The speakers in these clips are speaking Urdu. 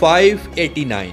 589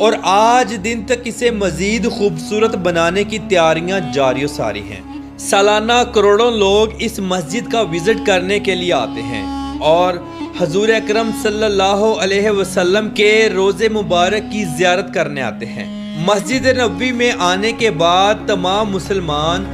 اور آج دن تک اسے مزید خوبصورت بنانے کی تیاریاں جاری و ساری ہیں۔ سالانہ کروڑوں لوگ اس مسجد کا وزٹ کرنے کے لیے آتے ہیں اور حضور اکرم صلی اللہ علیہ وسلم کے روضے مبارک کی زیارت کرنے آتے ہیں۔ مسجد نبوی میں آنے کے بعد تمام مسلمان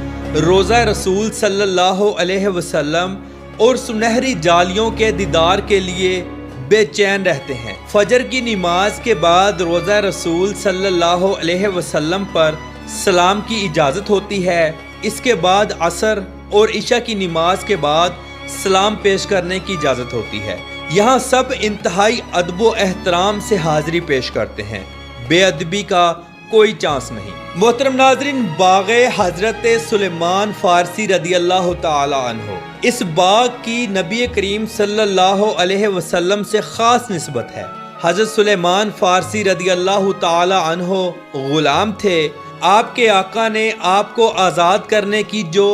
روضہ رسول صلی اللہ علیہ وسلم اور سنہری جالیوں کے دیدار کے لیے بے چین رہتے ہیں۔ فجر کی نماز کے بعد روضہ رسول صلی اللہ علیہ وسلم پر سلام کی اجازت ہوتی ہے۔ اس کے بعد عصر اور عشاء کی نماز کے بعد سلام پیش کرنے کی اجازت ہوتی ہے۔ یہاں سب انتہائی ادب و احترام سے حاضری پیش کرتے ہیں، بے ادبی کا کوئی چانس نہیں۔ محترم ناظرین، باغ حضرت سلیمان فارسی رضی اللہ تعالی عنہ، اس باغ کی نبی کریم صلی اللہ علیہ وسلم سے خاص نسبت ہے۔ حضرت سلیمان فارسی رضی اللہ تعالی عنہ غلام تھے۔ آپ کے آقا نے آپ کو آزاد کرنے کی جو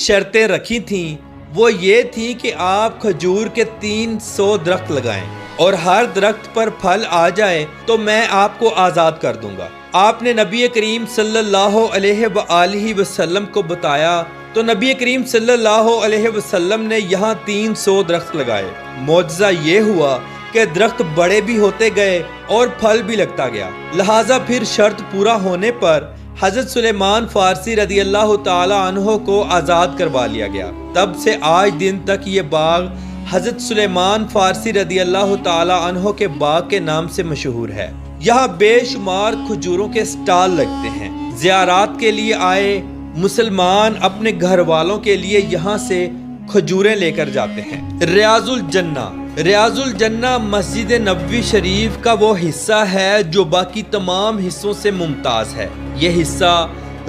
شرطیں رکھی تھیں وہ یہ تھی کہ آپ کھجور کے 300 درخت لگائیں اور ہر درخت پر پھل آ جائے تو میں آپ کو آزاد کر دوں گا۔ آپ نے نبی کریم صلی اللہ علیہ وآلہ وسلم کو بتایا تو نبی کریم صلی اللہ علیہ وسلم نے یہاں 300 درخت لگائے۔ معجزہ یہ ہوا کہ درخت بڑے بھی ہوتے گئے اور پھل بھی لگتا گیا، لہٰذا پھر شرط پورا ہونے پر حضرت سلیمان فارسی رضی اللہ تعالی عنہ کو آزاد کروا لیا گیا۔ تب سے آج دن تک یہ باغ حضرت سلیمان فارسی رضی اللہ تعالی عنہ کے باغ کے نام سے مشہور ہے۔ یہاں بے شمار کھجوروں کے سٹال لگتے ہیں۔ زیارات کے لیے آئے مسلمان اپنے گھر والوں کے لیے یہاں سے کھجوریں لے کر جاتے ہیں۔ ریاض الجنہ، ریاض الجنہ مسجد نبوی شریف کا وہ حصہ ہے جو باقی تمام حصوں سے ممتاز ہے۔ یہ حصہ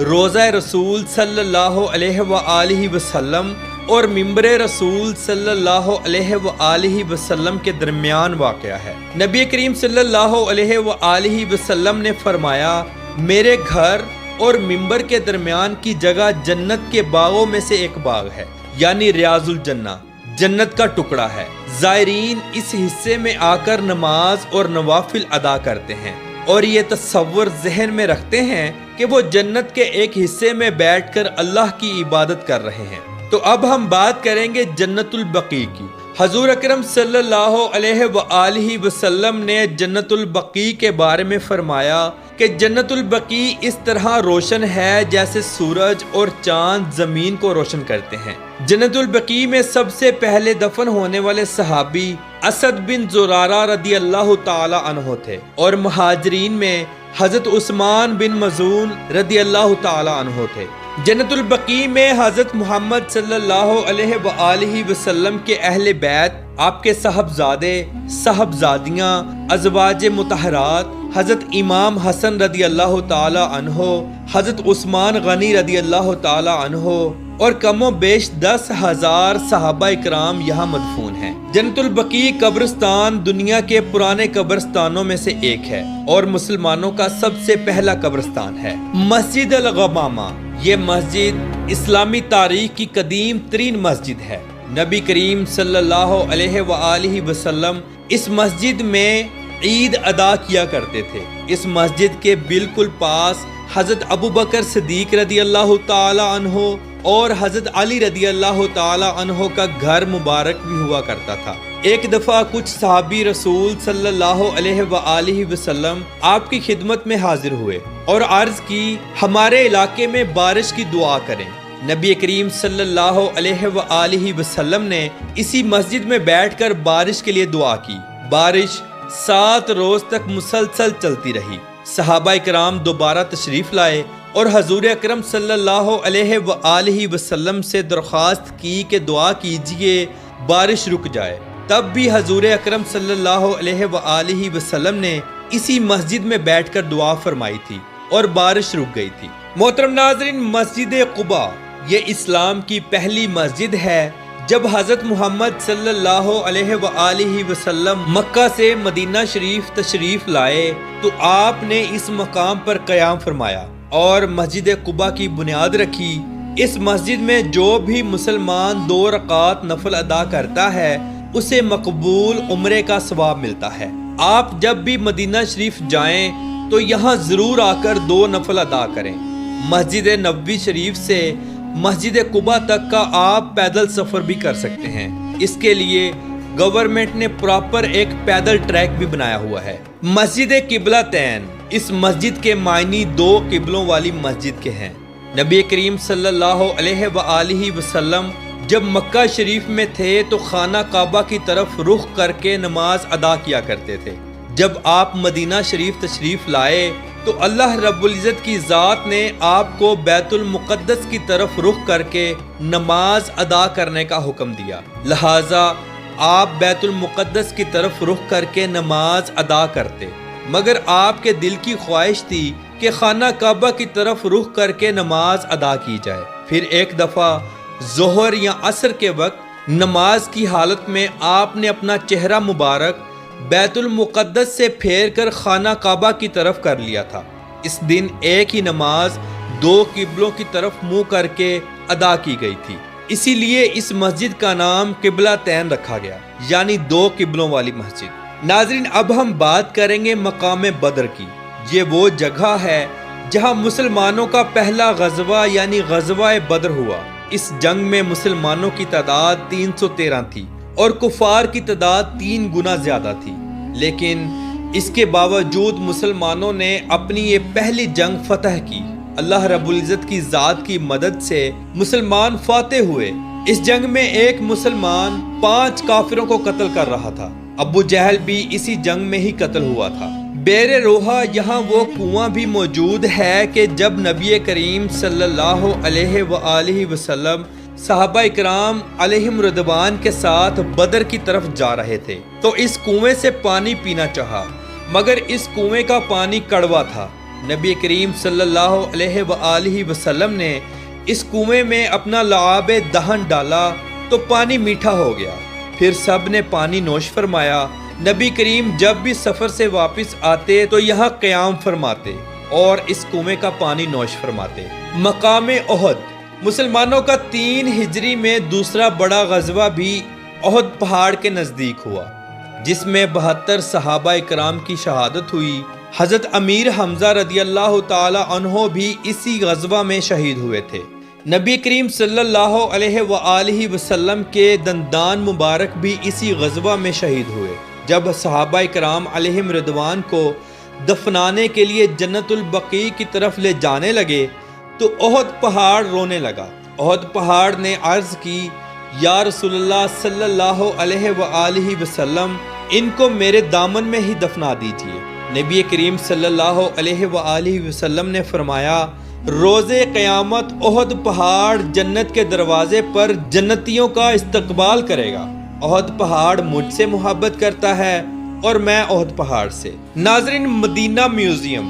روضہ رسول صلی اللہ علیہ وآلہ وسلم اور ممبر رسول صلی اللہ علیہ وآلہ وسلم کے درمیان واقع ہے۔ نبی کریم صلی اللہ علیہ وآلہ وسلم نے فرمایا، میرے گھر اور ممبر کے درمیان کی جگہ جنت کے باغوں میں سے ایک باغ ہے، یعنی ریاض الجنہ، جنت کا ٹکڑا ہے۔ زائرین اس حصے میں آ کر نماز اور نوافل ادا کرتے ہیں اور یہ تصور ذہن میں رکھتے ہیں کہ وہ جنت کے ایک حصے میں بیٹھ کر اللہ کی عبادت کر رہے ہیں۔ تو اب ہم بات کریں گے جنت البقیع کی۔ حضور اکرم صلی اللہ علیہ وآلہ وسلم نے جنت البقیع کے بارے میں فرمایا کہ جنت البقیع اس طرح روشن ہے جیسے سورج اور چاند زمین کو روشن کرتے ہیں۔ جنت البقیع میں سب سے پہلے دفن ہونے والے صحابی اسد بن زرارہ رضی اللہ تعالی عنہ تھے اور مہاجرین میں حضرت عثمان بن مظعون رضی اللہ تعالی عنہ تھے۔ جنت البقیع میں حضرت محمد صلی اللہ علیہ وآلہ وسلم کے اہل بیت، آپ کے صاحبزادے، صاحبزادیاں، ازواج مطہرات، حضرت امام حسن رضی اللہ تعالی عنہ، حضرت عثمان غنی رضی اللہ تعالی عنہ اور کم و بیش 10,000 صحابہ اکرام یہاں مدفون ہیں۔ جنت البقیع قبرستان دنیا کے پرانے قبرستانوں میں سے ایک ہے اور مسلمانوں کا سب سے پہلا قبرستان ہے۔ مسجد الغمامہ، یہ مسجد اسلامی تاریخ کی قدیم ترین مسجد ہے۔ نبی کریم صلی اللہ علیہ وآلہ وسلم اس مسجد میں عید ادا کیا کرتے تھے۔ اس مسجد کے بالکل پاس حضرت ابوبکر صدیق رضی اللہ تعالی عنہ اور حضرت علی رضی اللہ تعالی عنہ کا گھر مبارک بھی ہوا کرتا تھا۔ ایک دفعہ کچھ صحابی رسول صلی اللہ علیہ وآلہ وسلم آپ کی خدمت میں حاضر ہوئے اور عرض کی، ہمارے علاقے میں بارش کی دعا کریں۔ نبی کریم صلی اللہ علیہ وآلہ وسلم نے اسی مسجد میں بیٹھ کر بارش کے لیے دعا کی۔ بارش 7 روز تک مسلسل چلتی رہی۔ صحابہ کرام دوبارہ تشریف لائے اور حضور اکرم صلی اللہ علیہ وآلہ وسلم سے درخواست کی کہ دعا کیجئے بارش رک جائے۔ تب بھی حضور اکرم صلی اللہ علیہ وآلہ وسلم نے اسی مسجد میں بیٹھ کر دعا فرمائی تھی اور بارش رک گئی تھی۔ محترم ناظرین، مسجد قباء یہ اسلام کی پہلی مسجد ہے۔ جب حضرت محمد صلی اللہ علیہ وآلہ وسلم مکہ سے مدینہ شریف تشریف لائے تو آپ نے اس مقام پر قیام فرمایا اور مسجد قباء کی بنیاد رکھی۔ اس مسجد میں جو بھی مسلمان 2 رکعات نفل ادا کرتا ہے اسے مقبول عمرے کا ثواب ملتا ہے۔ آپ جب بھی مدینہ شریف جائیں تو یہاں ضرور آ کر 2 نفل ادا کریں۔ مسجد نبوی شریف سے مسجد قباء تک کا آپ پیدل سفر بھی کر سکتے ہیں۔ اس کے لیے گورنمنٹ نے پراپر ایک پیدل ٹریک بھی بنایا ہوا ہے۔ مسجد قبلہ تین، اس مسجد کے معنی 2 قبلوں والی مسجد کے ہیں۔ نبی کریم صلی اللہ علیہ وآلہ وسلم جب مکہ شریف میں تھے تو خانہ کعبہ کی طرف رخ کر کے نماز ادا کیا کرتے تھے۔ جب آپ مدینہ شریف تشریف لائے تو اللہ رب العزت کی ذات نے آپ کو بیت المقدس کی طرف رخ کر کے نماز ادا کرنے کا حکم دیا، لہٰذا آپ بیت المقدس کی طرف رخ کر کے نماز ادا کرتے، مگر آپ کے دل کی خواہش تھی کہ خانہ کعبہ کی طرف رخ کر کے نماز ادا کی جائے۔ پھر ایک دفعہ ظہر یا عصر کے وقت نماز کی حالت میں آپ نے اپنا چہرہ مبارک بیت المقدس سے پھیر کر خانہ کعبہ کی طرف کر لیا تھا۔ اس دن ایک ہی نماز 2 قبلوں کی طرف منہ کر کے ادا کی گئی تھی، اسی لیے اس مسجد کا نام قبلہ تین رکھا گیا، یعنی 2 قبلوں والی مسجد۔ ناظرین، اب ہم بات کریں گے مقام بدر کی۔ یہ وہ جگہ ہے جہاں مسلمانوں کا پہلا غزوہ یعنی غزوہ بدر ہوا۔ اس جنگ میں مسلمانوں کی تعداد 313 تھی اور کفار کی تعداد 3 گنا زیادہ تھی، لیکن اس کے باوجود مسلمانوں نے اپنی یہ پہلی جنگ فتح کی۔ اللہ رب العزت کی ذات کی مدد سے مسلمان فاتح ہوئے۔ اس جنگ میں ایک مسلمان 5 کافروں کو قتل کر رہا تھا۔ ابو جہل بھی اسی جنگ میں ہی قتل ہوا تھا۔ بیر روحا یہاں وہ کنواں بھی موجود ہے کہ جب نبی کریم صلی اللہ علیہ وآلہ وسلم صحابہ اکرام علیہم رضوان کے ساتھ بدر کی طرف جا رہے تھے تو اس کنویں سے پانی پینا چاہا، مگر اس کنویں کا پانی کڑوا تھا۔ نبی کریم صلی اللہ علیہ وآلہ وسلم نے اس کنویں میں اپنا لعاب دہن ڈالا تو پانی میٹھا ہو گیا۔ پھر سب نے پانی نوش فرمایا۔ نبی کریم جب بھی سفر سے واپس آتے تو یہاں قیام فرماتے اور اس کنویں کا پانی نوش فرماتے۔ مقام احد، مسلمانوں کا 3 ہجری میں دوسرا بڑا غزوہ بھی احد پہاڑ کے نزدیک ہوا، جس میں 72 صحابہ اکرام کی شہادت ہوئی۔ حضرت امیر حمزہ رضی اللہ تعالی عنہ بھی اسی غزوہ میں شہید ہوئے تھے۔ نبی کریم صلی اللہ علیہ وآلہ وسلم کے دندان مبارک بھی اسی غزوہ میں شہید ہوئے۔ جب صحابہ اکرام علیہم رضوان کو دفنانے کے لیے جنت البقیع کی طرف لے جانے لگے تو احد پہاڑ رونے لگا۔ احد پہاڑ نے عرض کی، یا رسول اللہ صلی اللہ علیہ وآلہ وسلم، ان کو میرے دامن میں ہی دفنا دیجیے۔ نبی کریم صلی اللہ علیہ وآلہ وسلم نے فرمایا، روز قیامت احد پہاڑ جنت کے دروازے پر جنتیوں کا استقبال کرے گا۔ احد پہاڑ مجھ سے محبت کرتا ہے اور میں احد پہاڑ سے۔ ناظرین، مدینہ میوزیم،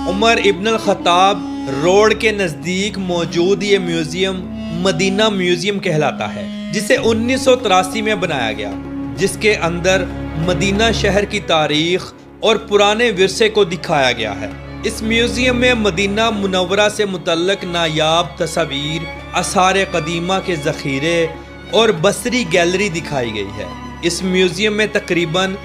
عمر ابن الخطاب روڈ کے نزدیک موجود یہ میوزیم مدینہ میوزیم کہلاتا ہے، جسے 1983 میں بنایا گیا، جس کے اندر مدینہ شہر کی تاریخ اور پرانے ورثے کو دکھایا گیا ہے۔ اس میوزیم میں مدینہ منورہ سے متعلق نایاب تصاویر، آثار قدیمہ کے ذخیرے اور بصری گیلری دکھائی گئی ہے۔ اس میوزیم میں تقریباً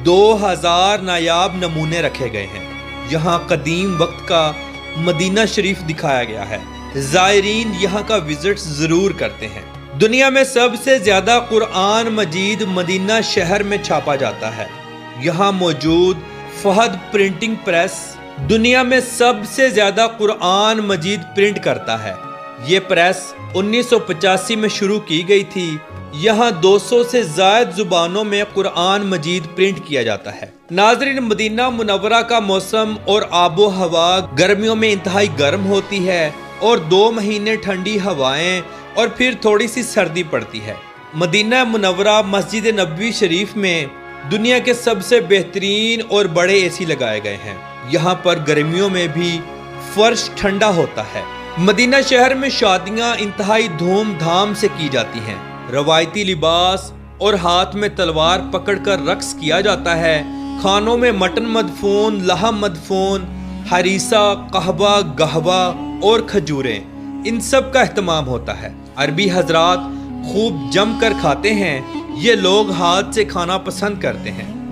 2000 نایاب نمونے رکھے گئے ہیں۔ یہاں قدیم وقت کا مدینہ شریف دکھایا گیا ہے۔ زائرین یہاں کا وزٹ ضرور کرتے ہیں۔ دنیا میں سب سے زیادہ قرآن مجید مدینہ شہر میں چھاپا جاتا ہے۔ یہاں موجود فہد پرنٹنگ پریس دنیا میں سب سے زیادہ قرآن مجید پرنٹ کرتا ہے۔ یہ پریس 1985 میں شروع کی گئی تھی۔ یہاں 200 سے زائد زبانوں میں قرآن مجید پرنٹ کیا جاتا ہے۔ ناظرین، مدینہ منورہ کا موسم اور آب و ہوا گرمیوں میں انتہائی گرم ہوتی ہے اور 2 مہینے ٹھنڈی ہوائیں اور پھر تھوڑی سی سردی پڑتی ہے۔ مدینہ منورہ مسجد نبوی شریف میں دنیا کے سب سے بہترین اور بڑے اے سی لگائے گئے ہیں۔ یہاں پر گرمیوں میں بھی فرش ٹھنڈا ہوتا ہے۔ مدینہ شہر میں شادیاں انتہائی دھوم دھام سے کی جاتی ہیں۔ روایتی لباس اور ہاتھ میں تلوار پکڑ کر رقص کیا جاتا ہے۔ کھانوں میں مٹن مدفون، لحم مدفون، ہریسہ، قہوہ، گہوہ اور کھجوریں، ان سب کا اہتمام ہوتا ہے۔ عربی حضرات خوب جم کر کھاتے ہیں۔ یہ لوگ ہاتھ سے کھانا پسند کرتے ہیں۔